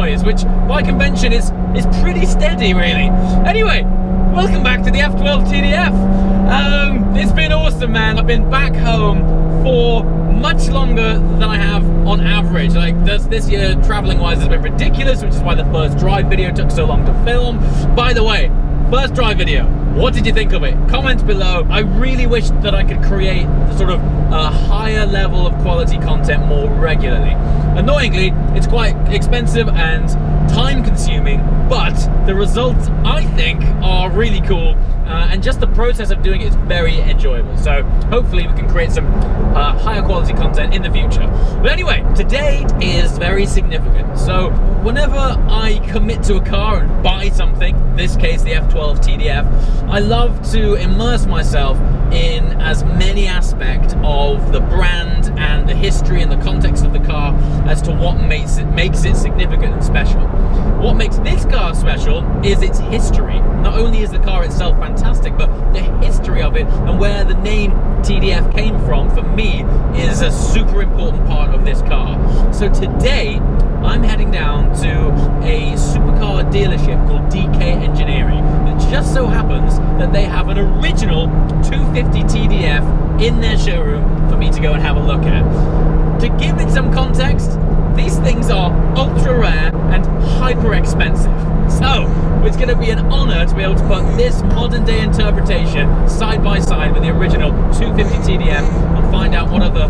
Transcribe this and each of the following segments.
noise, which by convention is pretty steady, really. Anyway, welcome back to the F12 TDF. It's been awesome, man. I've been back home for much longer than I have on average. Like this year, traveling wise, has been ridiculous, which is why the first drive video took so long to film. By the way, first drive video, what did you think of it? Comment below. I really wish that I could create the sort of higher level of quality content more regularly. Annoyingly, it's quite expensive and time consuming, but the results, I think, are really cool. And just the process of doing it is very enjoyable. So hopefully we can create some higher quality content in the future. But anyway, today is very significant. So whenever I commit to a car and buy something, in this case the F12 TDF, I love to immerse myself in as many aspects of the brand and the history and the context of the car as to what makes it significant and special. What makes this car special is its history. Not only is the car itself fantastic, but the history of it and where the name TDF came from, for me, is a super important part of this car. So today, I'm heading down to a supercar dealership called DK Engineering. It just so happens that they have an original 250 TDF in their showroom for me to go and have a look at. To give it some context, these things are ultra rare and hyper expensive. So it's going to be an honor to be able to put this modern day interpretation side by side with the original 250 TDF and find out what other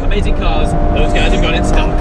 amazing cars those guys have got in stock.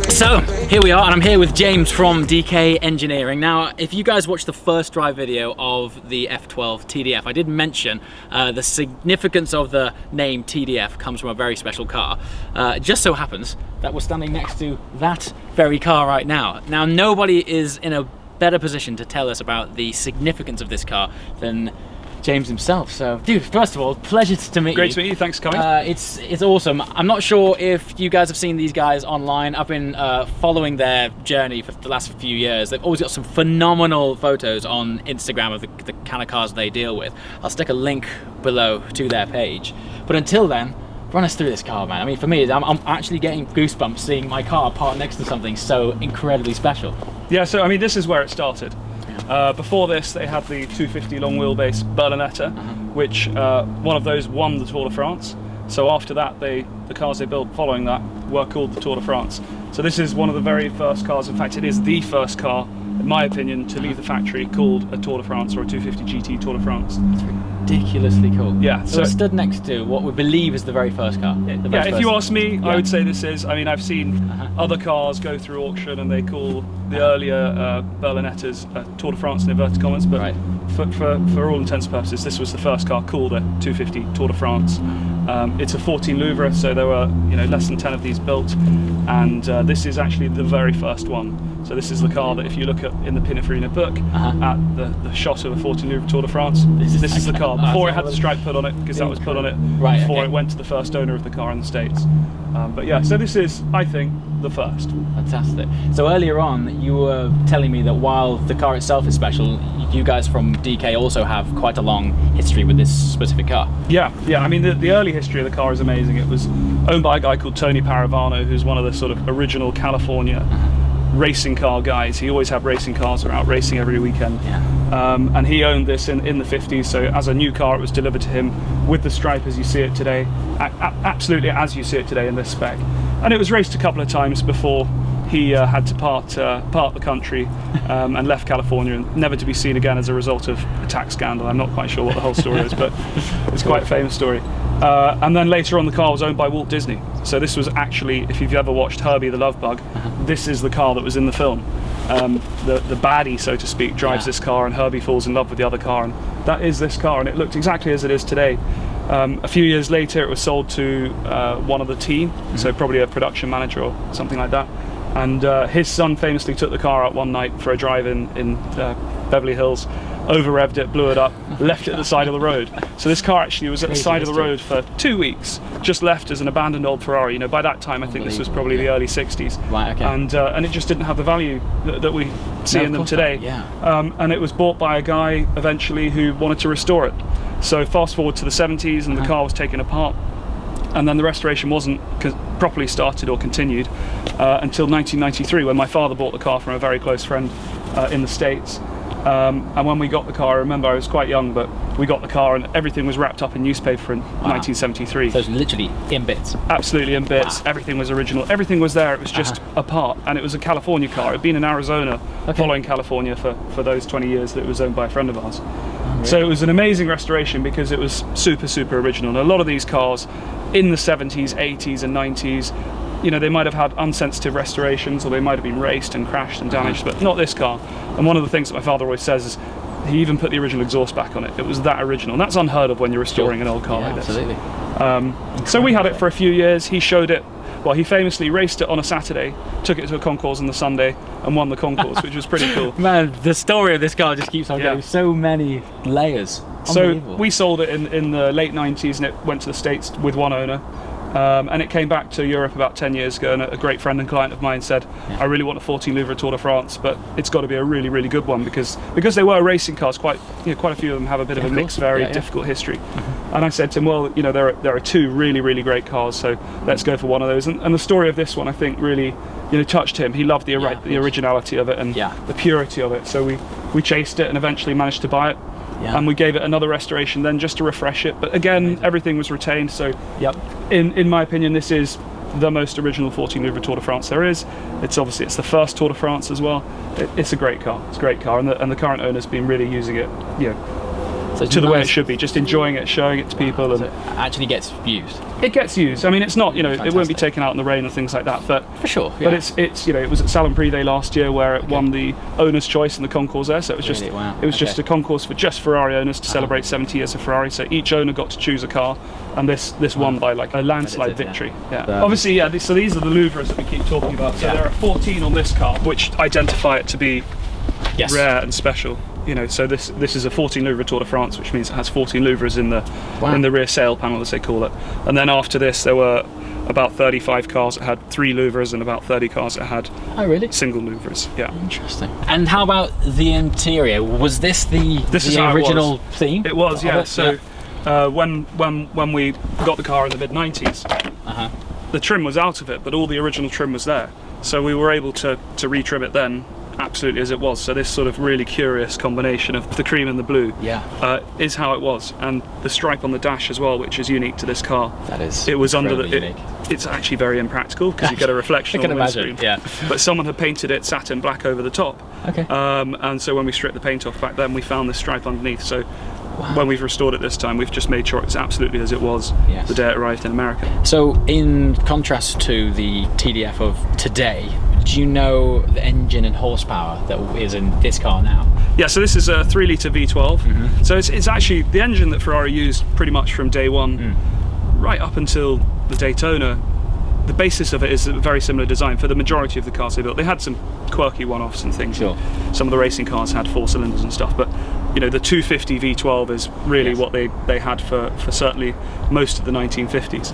So here we are, and I'm here with James from DK Engineering. Now, if you guys watched the first drive video of the F12 TDF, I did mention the significance of the name TDF comes from a very special car. It just so happens that we're standing next to that very car right now. Now, nobody is in a better position to tell us about the significance of this car than James himself. So, dude, first of all, pleasure to meet you. Great to meet you, thanks for coming. It's awesome. I'm not sure if you guys have seen these guys online. I've been following their journey for the last few years. They've always got some phenomenal photos on Instagram of the kind of cars they deal with. I'll stick a link below to their page. But until then, run us through this car, man. I mean, for me, I'm actually getting goosebumps seeing my car parked next to something so incredibly special. Yeah, so I mean, this is where it started. Before this, they had the 250 long wheelbase Berlinetta, which one of those won the Tour de France. So after that, the cars they built following that were called the Tour de France. So this is one of the very first cars. In fact, it is the first car, in my opinion, to leave the factory called a Tour de France or a 250 GT Tour de France. It's ridiculously cool. Yeah. So we're stood next to what we believe is the very first car. If you ask me, I would say this is. I mean, I've seen other cars go through auction and they call the earlier Berlinettas Tour de France in inverted commas, but for all intents and purposes, this was the first car called a 250 Tour de France. It's a 14 Louvre, so there were less than 10 of these built, and this is actually the very first one. So this is the car that if you look at in the Pininfarina book at the shot of a 14 Louvre Tour de France, this is the car before it had the stripe put on it, because that was put on it before it went to the first owner of the car in the States. But yeah, so this is, I think, the first. Fantastic. So earlier on, you were telling me that while the car itself is special, you guys from DK also have quite a long history with this specific car. Yeah. I mean, the early history of the car is amazing. It was owned by a guy called Tony Paravano, who's one of the sort of original California racing car guys. He always had racing cars, are out racing every weekend. And he owned this in the 50s, so as a new car it was delivered to him with the stripe as you see it today, absolutely as you see it today in this spec. And it was raced a couple of times before he had to part the country and left California, and never to be seen again as a result of a tax scandal. I'm not quite sure what the whole story is, but it's quite a famous story. And then later on, the car was owned by Walt Disney. So this was actually, if you've ever watched Herbie the Love Bug, this is the car that was in the film. The baddie, so to speak, drives this car, and Herbie falls in love with the other car, and that is this car, and it looked exactly as it is today. A few years later, it was sold to one of the team, so probably a production manager or something like that. And his son famously took the car out one night for a drive in Beverly Hills, over-revved it, blew it up, left it at the side of the road. So this car actually was at the side of the road for 2 weeks, just left as an abandoned old Ferrari. You know, by that time I think this was probably the early 60s. Right, okay. And it just didn't have the value that we see in them today. And it was bought by a guy eventually who wanted to restore it. So fast forward to the 70s, and the car was taken apart, and then the restoration wasn't properly started or continued until 1993, when my father bought the car from a very close friend in the States. And when we got the car, I remember I was quite young, but we got the car and everything was wrapped up in newspaper in 1973. So it's literally in bits? Absolutely in bits. Everything was original. Everything was there. It was just a part. And it was a California car. It had been in Arizona, following California for those 20 years that it was owned by a friend of ours. Really? So it was an amazing restoration because it was super, super original. And a lot of these cars in the 70s, 80s and 90s, you know, they might have had unsensitive restorations, or they might have been raced and crashed and damaged, but not this car. And one of the things that my father always says is he even put the original exhaust back on it. It was that original, and that's unheard of when you're restoring an old car like this. Absolutely. So we had it for a few years. He showed it, well, he famously raced it on a Saturday, took it to a concours on the Sunday, and won the concours, which was pretty cool. Man, the story of this car just keeps on going. So many layers. So we sold it in the late 90s, and it went to the States with one owner. And it came back to Europe about 10 years ago, and a great friend and client of mine said, I really want a 14 Louvre Tour de France, but it's got to be a really, really good one, because they were racing cars, quite a few of them have a bit of a mixed, very difficult history. And I said to him, well, you know, there are two really, really great cars, so let's go for one of those. And the story of this one, I think, really, you know, touched him. He loved the originality of it and the purity of it. So we chased it and eventually managed to buy it. And we gave it another restoration then, just to refresh it, but again everything was retained. So in my opinion, this is the most original 14 Louvre Tour de France there is. It's the first Tour de France as well. It's a great car. It's a great car, and the current owner's been really using it, you know, to the way it should be, just enjoying it, showing it to people. And so it actually gets used. It gets used. I mean, it's not, you know, it won't be taken out in the rain and things like that, but for sure. But it's you know, it was at Salon Privé last year where it won the owner's choice in the concours there. So it was just a concours for just Ferrari owners to celebrate 70 years of Ferrari. So each owner got to choose a car, and this won by like a landslide victory. Obviously, so these are the Louvres that we keep talking about. So there are 14 on this car, which identify it to be rare and special. You know, so this is a 14 Louvre Tour de France, which means it has 14 Louvres in the rear sail panel, as they call it. And then after this, there were about 35 cars that had 3 Louvres and about 30 cars that had single Louvres. Yeah. Interesting. And how about the interior? Was this the original theme? It was, yeah. So when we got the car in the mid 90s, the trim was out of it, but all the original trim was there. So we were able to retrim it then, absolutely as it was. So this sort of really curious combination of the cream and the blue is how it was, and the stripe on the dash as well, which is unique to this car. That is. It was under it's actually very impractical because you get a reflection on the windscreen. But someone had painted it satin black over the top. And so when we stripped the paint off back then, we found this stripe underneath. So when we've restored it this time, we've just made sure it's absolutely as it was the day it arrived in America. So in contrast to the TDF of today, do you know the engine and horsepower that is in this car now? Yeah, so this is a 3-litre V12. So it's actually the engine that Ferrari used pretty much from day one, right up until the Daytona. The basis of it is a very similar design for the majority of the cars they built. They had some quirky one-offs and things. Some of the racing cars had 4 cylinders and stuff, but you know, the 250 V12 is really what they had for certainly most of the 1950s,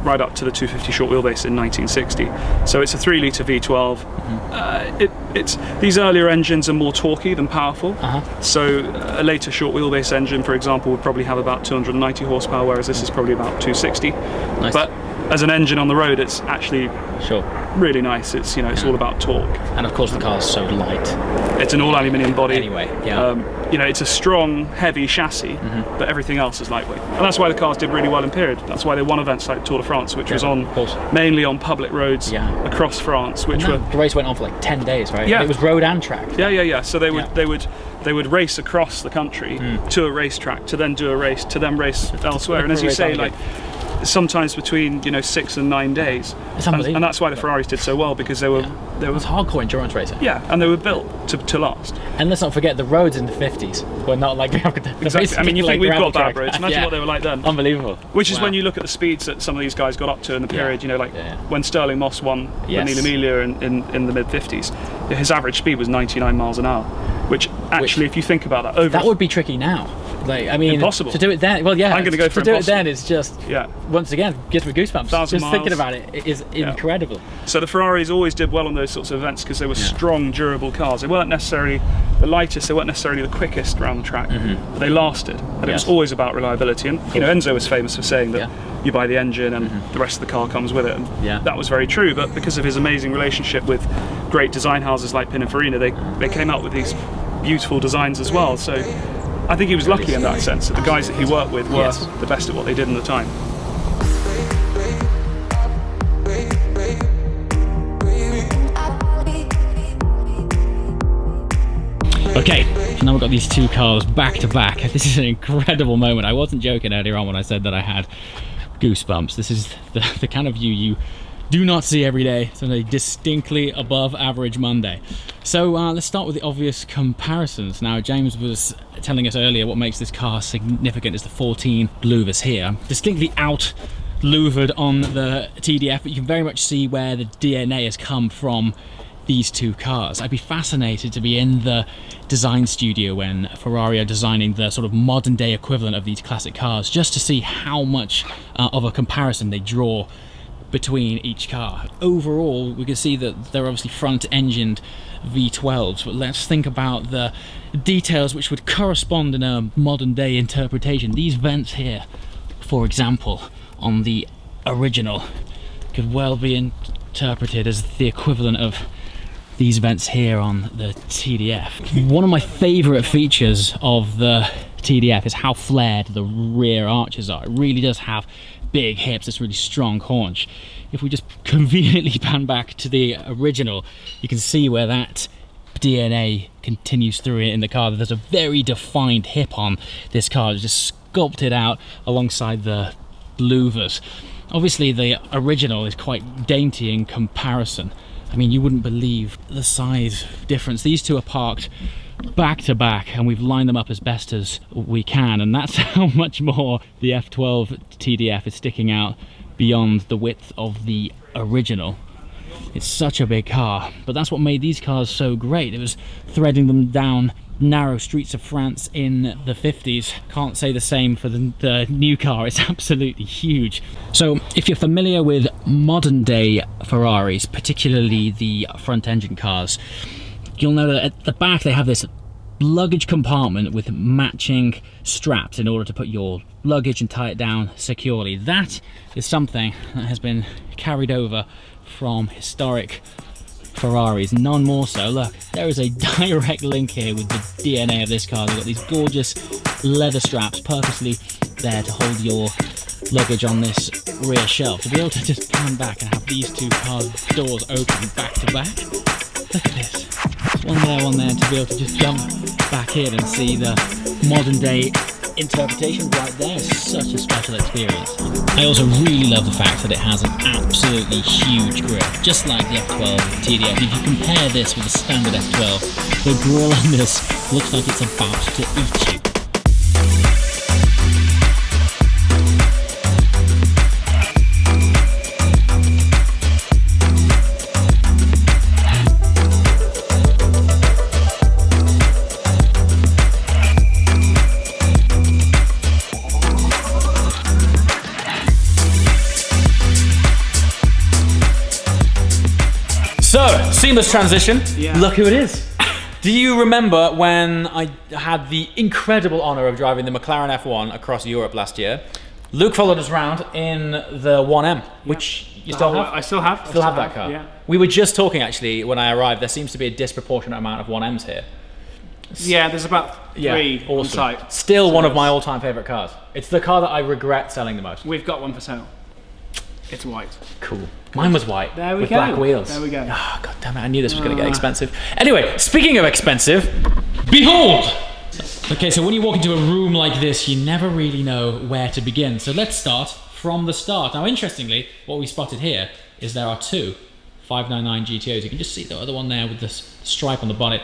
right up to the 250 short wheelbase in 1960. So it's a 3-litre V12. These earlier engines are more torquey than powerful. So a later short wheelbase engine, for example, would probably have about 290 horsepower, whereas this is probably about 260. But as an engine on the road, it's actually really nice. It's, you know, it's all about torque. And of course the car's so light. It's an all aluminium body. Anyway, you know, it's a strong, heavy chassis, but everything else is lightweight. And that's why the cars did really well in period. That's why they won events like Tour de France, which was on mainly on public roads across France, which the race went on for like 10 days, right? Yeah. And it was road and track. So they would race across the country to a racetrack, to then do a race, to then race elsewhere. And as you say, like, sometimes between 6 and 9 days. It's unbelievable. And that's why the Ferraris did so well, because they were It's hardcore endurance racing. Yeah, and they were built to last. And let's not forget the roads in the 50s were not like exactly. I mean, you think we've got bad roads? Imagine what they were like then. Unbelievable. Which is when you look at the speeds that some of these guys got up to in the period. You know, like when Sterling Moss won Nile Emilia in the mid 50s, his average speed was 99 miles an hour, which Actually, if you think about that, over that would be tricky now. Like, I mean, impossible. to do it then. Well, yeah, I'm going to go for to do impossible. it then. It's just once again gives me goosebumps. 1,000 Just thinking miles. about it is incredible. So the Ferraris always did well on those sorts of events because they were strong, durable cars. They weren't necessarily the lightest, they weren't necessarily the quickest around the track, but they lasted. And it was always about reliability. And you know, Enzo was famous for saying that you buy the engine and the rest of the car comes with it. And that was very true. But because of his amazing relationship with great design houses like Pininfarina, they came out with these beautiful designs as well. So I think he was lucky in that sense that the guys that he worked with were the best at what they did in the time. Okay, so now we've got these two cars back to back. This is an incredible moment. I wasn't joking earlier on when I said that I had goosebumps. This is the kind of view you do not see every day. It's a distinctly above average Monday. So let's start with the obvious comparisons. Now, James was telling us earlier what makes this car significant is the 14 louvers here. Distinctly out louvered on the TDF, but you can very much see where the DNA has come from these two cars. I'd be fascinated to be in the design studio when Ferrari are designing the sort of modern day equivalent of these classic cars, just to see how much of a comparison they draw between each car. Overall, we can see that they're obviously front-engined V12s, but let's think about the details which would correspond in a modern-day interpretation. These vents here, for example, on the original, could well be interpreted as the equivalent of these vents here on the TDF. One of my favourite features of the TDF is how flared the rear arches are. It really does have big hips, it's really strong haunch. If we just conveniently pan back to the original, you can see where that DNA continues through in the car. There's a very defined hip on this car, it's just sculpted out alongside the louvers. Obviously the original is quite dainty in comparison. I mean, you wouldn't believe the size difference. These two are parked back to back and we've lined them up as best as we can, and that's how much more the F12 TDF is sticking out beyond the width of the original. It's such a big car, but that's what made these cars so great. It was threading them down narrow streets of France in the 50s. Can't say the same for the new car. It's absolutely huge. So if you're familiar with modern day Ferraris, particularly the front engine cars, you'll know that at the back they have this luggage compartment with matching straps in order to put your luggage and tie it down securely. That is something that has been carried over from historic Ferraris, none more so. Look, there is a direct link here with the DNA of this car. They've got these gorgeous leather straps purposely there to hold your luggage on this rear shelf. To be able to just pan back and have these two car doors open back to back, look at this. One there, to be able to just jump back in and see the modern day interpretation right there is such a special experience. I also really love the fact that it has an absolutely huge grille, just like the F12 TDF. If you compare this with the standard F12, the grille on this looks like it's about to eat you. So, seamless transition. Look who it is. Do you remember when I had the incredible honour of driving the McLaren F1 across Europe last year? Luke followed us around in the 1M, which you still have? I still have. Still have that car? Yeah. We were just talking actually when I arrived, there seems to be a disproportionate amount of 1Ms here. Yeah, there's about three on site. Still one of my all-time favourite cars. It's the car that I regret selling the most. We've got one for sale. It's white. Cool. Mine was white. There we with go. black wheels. There we go. Ah, God damn it, I knew this was going to get expensive. Anyway, speaking of expensive, behold! Okay, so when you walk into a room like this, you never really know where to begin. So let's start from the start. Now, interestingly, what we spotted here is there are two 599 GTOs. You can just see the other one there with the stripe on the bonnet.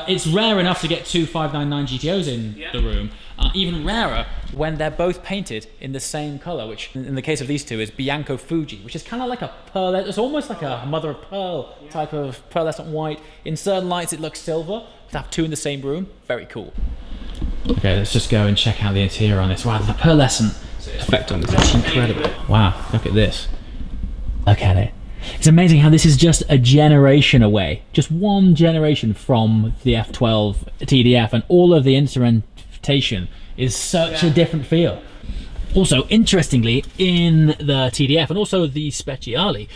It's rare enough to get two 599 GTOs in the room. Even rarer when they're both painted in the same color, which in the case of these two is Bianco Fuji, which is kind of like a pearl. It's almost like a mother of pearl type of pearlescent white. In certain lights it looks silver. To have two in the same room, very cool. Okay, let's just go and check out the interior on this. Wow, the pearlescent effect on this is incredible. Wow, look at this. Look at it. It's amazing how this is just a generation away, just one generation from the F12 TDF, and all of the instrumentation is such a different feel. Also, interestingly, in the TDF and also the Speciale,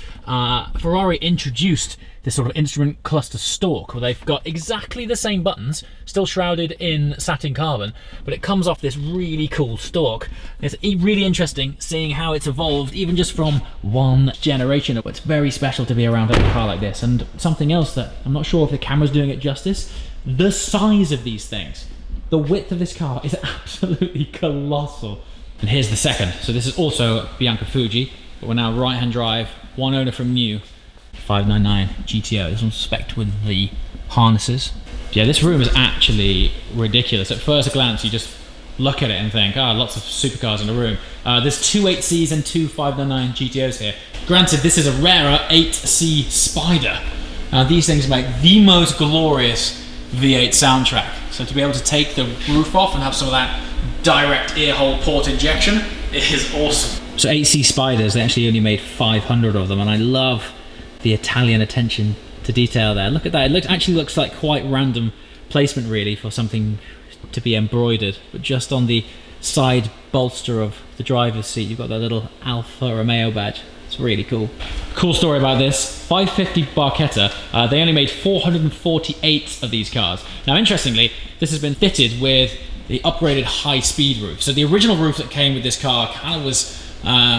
Ferrari introduced this sort of instrument cluster stalk where they've got exactly the same buttons, still shrouded in satin carbon, but it comes off this really cool stalk. It's really interesting seeing how it's evolved even just from one generation. It's very special to be around a car like this. And something else that I'm not sure if the camera's doing it justice, the size of these things. The width of this car is absolutely colossal. And here's the second. So this is also Bianco Fuji, but we're now right-hand drive, one owner from new, 599 GTO. This one's spec'd with the harnesses. Yeah, this room is actually ridiculous. At first glance, you just look at it and think, lots of supercars in the room. There's two 8Cs and two 599 GTOs here. Granted, this is a rarer 8C Spider. These things make the most glorious V8 soundtrack. So to be able to take the roof off and have some of that direct earhole port injection is awesome. So 8C Spiders, they actually only made 500 of them, and I love the Italian attention to detail there. Look at that, it actually looks like quite random placement really for something to be embroidered, but just on the side bolster of the driver's seat you've got that little Alfa Romeo badge. It's really cool. Cool story about this, 550 Barchetta, they only made 448 of these cars. Now interestingly, this has been fitted with the upgraded high-speed roof. So the original roof that came with this car kind of was,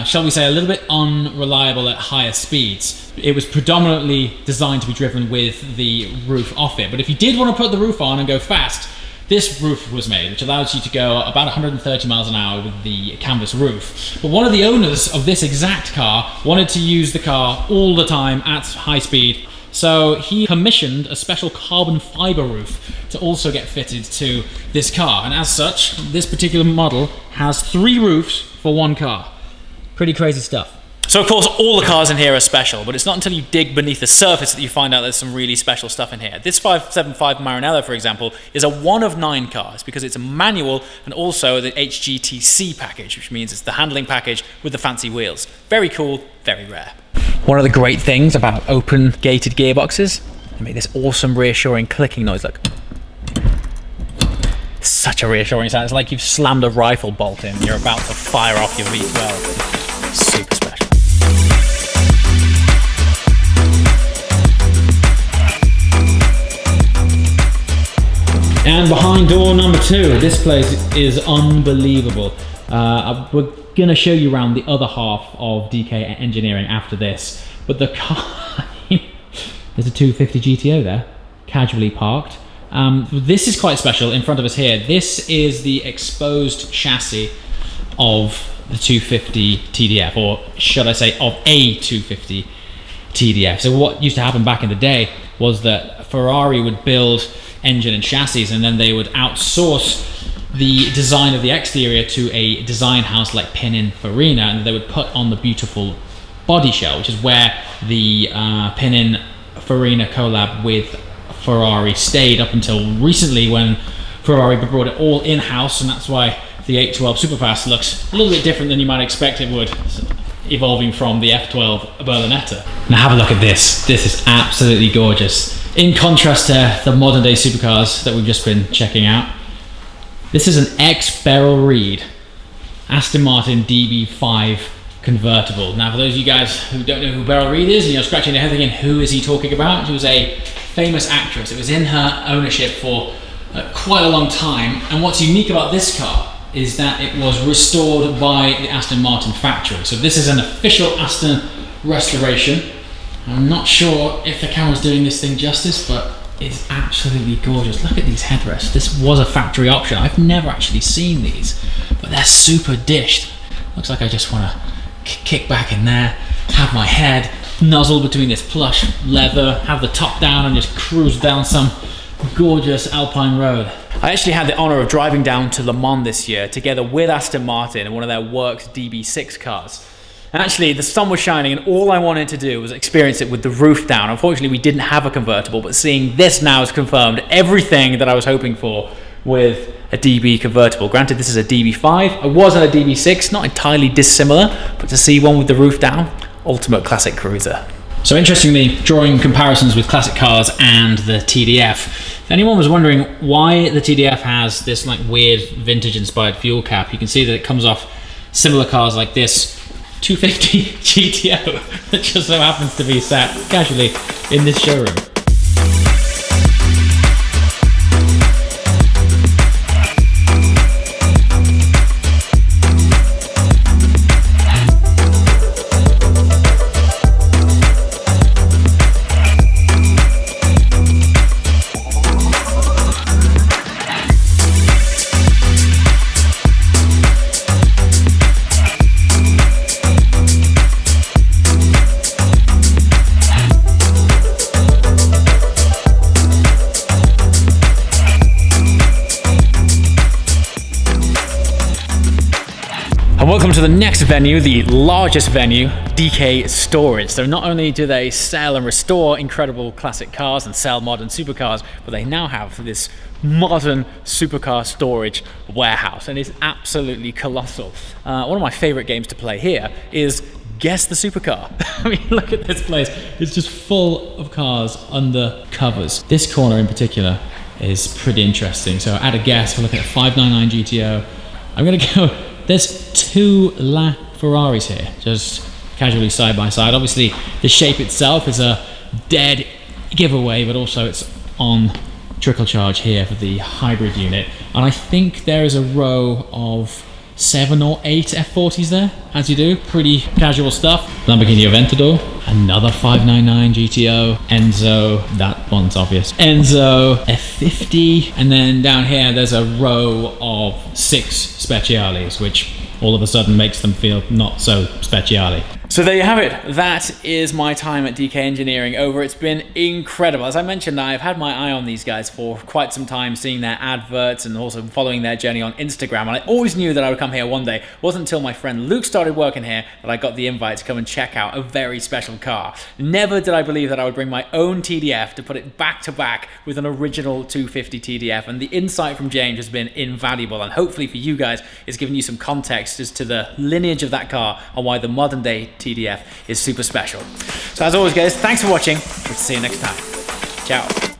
shall we say, a little bit unreliable at higher speeds. It was predominantly designed to be driven with the roof off it. But if you did want to put the roof on and go fast, this roof was made, which allows you to go about 130 miles an hour with the canvas roof. But one of the owners of this exact car wanted to use the car all the time at high speed. So he commissioned a special carbon fiber roof to also get fitted to this car. And as such, this particular model has 3 roofs for one car. Pretty crazy stuff. So of course, all the cars in here are special, but it's not until you dig beneath the surface that you find out there's some really special stuff in here. This 575 Maranello, for example, is a 1 of 9 cars because it's a manual and also the HGTC package, which means it's the handling package with the fancy wheels. Very cool, very rare. One of the great things about open gated gearboxes, they make this awesome reassuring clicking noise. Look. Such a reassuring sound. It's like you've slammed a rifle bolt in. You're about to fire off your V12. Super special. And behind door number 2, this place is unbelievable. We're going to show you around the other half of DK Engineering after this, but the car, there's a 250 GTO there, casually parked. This is quite special in front of us here. This is the exposed chassis of the 250 TDF, or should I say of a 250 TDF. So what used to happen back in the day was that Ferrari would build engine and chassis, and then they would outsource the design of the exterior to a design house like Pininfarina, and they would put on the beautiful body shell, which is where the Pininfarina collab with Ferrari stayed up until recently, when Ferrari brought it all in-house, and that's why the 812 Superfast looks a little bit different than you might expect it would, evolving from the F12 Berlinetta. Now have a look at this. This is absolutely gorgeous. In contrast to the modern day supercars that we've just been checking out, this is an ex-Beryl Reid Aston Martin DB5 convertible. Now for those of you guys who don't know who Beryl Reid is, and you're scratching your head thinking, who is he talking about? She was a famous actress. It was in her ownership for quite a long time, and what's unique about this car is that it was restored by the Aston Martin factory. So this is an official Aston restoration. I'm not sure if the camera's doing this thing justice, but it's absolutely gorgeous. Look at these headrests. This was a factory option. I've never actually seen these, but they're super dished. Looks like I just want to kick back in there, have my head nuzzle between this plush leather, have the top down and just cruise down some gorgeous Alpine road. I actually had the honor of driving down to Le Mans this year together with Aston Martin in one of their Works DB6 cars. And actually the sun was shining and all I wanted to do was experience it with the roof down. Unfortunately we didn't have a convertible, but seeing this now has confirmed everything that I was hoping for with a DB convertible. Granted, this is a DB5. I was on a DB6, not entirely dissimilar, but to see one with the roof down, ultimate classic cruiser. So interestingly, drawing comparisons with classic cars and the TDF, if anyone was wondering why the TDF has this like weird vintage inspired fuel cap, you can see that it comes off similar cars like this 250 GTO that just so happens to be sat casually in this showroom. And welcome to the next venue, the largest venue, DK Storage. So not only do they sell and restore incredible classic cars and sell modern supercars, but they now have this modern supercar storage warehouse, and it's absolutely colossal. One of my favorite games to play here is Guess the Supercar. I mean, look at this place. It's just full of cars under covers. This corner in particular is pretty interesting. So at a guess, we're looking at a 599 GTO. I'm gonna go, there's two Ferraris here, just casually side by side. Obviously, the shape itself is a dead giveaway, but also it's on trickle charge here for the hybrid unit. And I think there is a row of 7 or 8 F40s there, as you do. Pretty casual stuff. Lamborghini Aventador, another 599 GTO, Enzo, that one's obvious. Enzo, F50, and then down here there's a row of 6 Speciales, which all of a sudden makes them feel not so Speciale. So there you have it. That is my time at DK Engineering over. It's been incredible. As I mentioned, I've had my eye on these guys for quite some time, seeing their adverts and also following their journey on Instagram. And I always knew that I would come here one day. It wasn't until my friend Luke started working here that I got the invite to come and check out a very special car. Never did I believe that I would bring my own TDF to put it back to back with an original 250 TDF. And the insight from James has been invaluable. And hopefully for you guys, it's given you some context as to the lineage of that car and why the modern day TDF is super special. So as always guys, thanks for watching. We'll see you next time. Ciao.